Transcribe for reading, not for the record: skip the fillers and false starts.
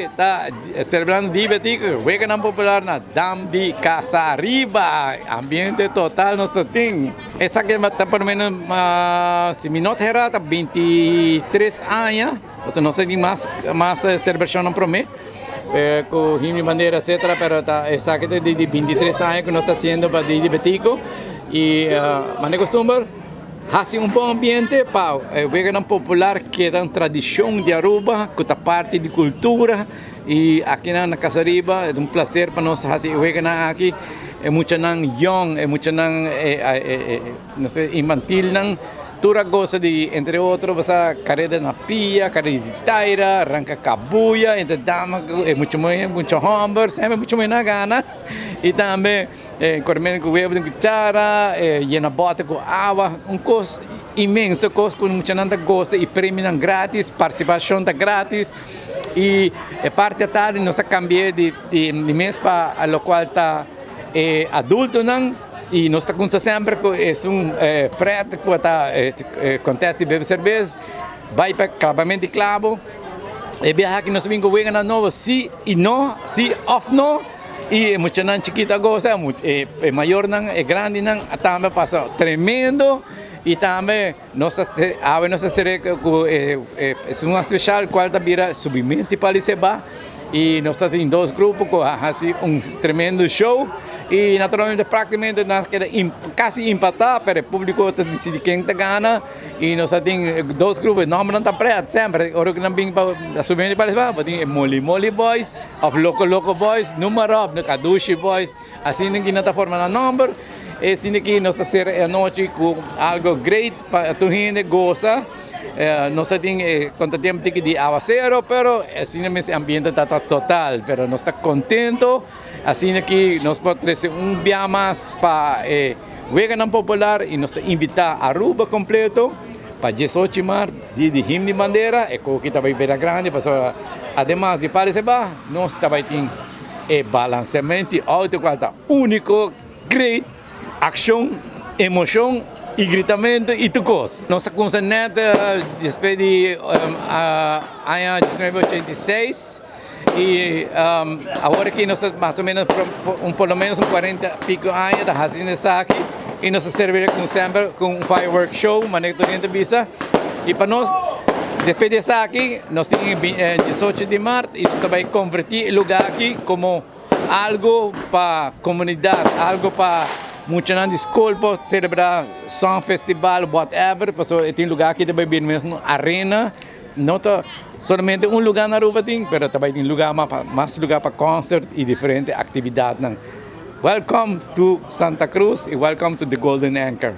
está celebrando Dia Betico, juega na popular na Dam de Casariba, ambiente total nosso tem. Essa aqui está pelo menos, se me não errar, está 23 anos, então não sei de mais celebração não promete. Com himno bandeira, etc. Pero essa aqui é de 23 anos que nós estamos fazendo para Dia Betico. E, mas costumbre, há um bom ambiente para o vegan popular, que é uma tradição de Aruba, que é parte de cultura. E aqui na Casariba é prazer para nós fazer o vegan aqui. É muito young, é muito não sei, infantil. Tura gosta de, entre outros, você carreira na pia, carreira de taira, arranca cabuia, entre dama, é muito hamburger, sempre muito na gana. E também, comendo com ovo de cuchara, llena bota com água, custo imenso, custo com muita nada gosta, e prêmio grátis, participação da grátis. E parte da tarde, nós cambiamos de mês para o qual está adulto, não? E nós estamos sempre com preto que está acontece de beber cerveja, vai para acabamento de clavo, e viajar que nós vimos com o vegan novo, sim e não, sim off não, e muita não chiquita gosta, é maior não, é grande não, também passa tremendo. E também nossa série é uma especial qual vira subimento para Liceba. E nós estamos em dois grupos com assim, tremendo show. E naturalmente, praticamente, nós queremos quase empatar, para o público decidir quem está ganhando. E nós temos dois grupos, não está preto sempre. Agora que não vem para subir para Liceba, tem Moli Boys, of Loco Boys, Número, Kadushi Boys. Assim, ninguém está formando número. E assim que nós estamos a noite com algo great para a gente gosta. Nós temos quanto tempo de aguacero, pero assim esse ambiente está total. Pero nós estamos contentos. Assim que nós podemos trazer dia mais para o vegan popular e nós invitar a Aruba completo para 18 de março, dia de himno de bandeira. E com que está bem grande, además de Pareceba, nós também temos balanceamento alto, qual está único, great. Ação, emoção e gritamento e tucos. Nossa concertada depois de ano 1986 e agora que nós mais ou menos pelo menos 40 pico anos da fazendo isso aqui e nós servimos com sempre com um firework show, maneira de visa e para nós depois disso aqui nós temos 18 de março e nós vamos convertir o lugar aqui como algo para a comunidade, algo para muitos não desculpa celebrar som festival whatever, porque tem lugar que também bem mesmo arena, não tá somente lugar na Aruba tem, mas também tem lugar mais lugar para concert e diferentes atividades. Welcome to Santa Cruz e welcome to the Golden Anchor.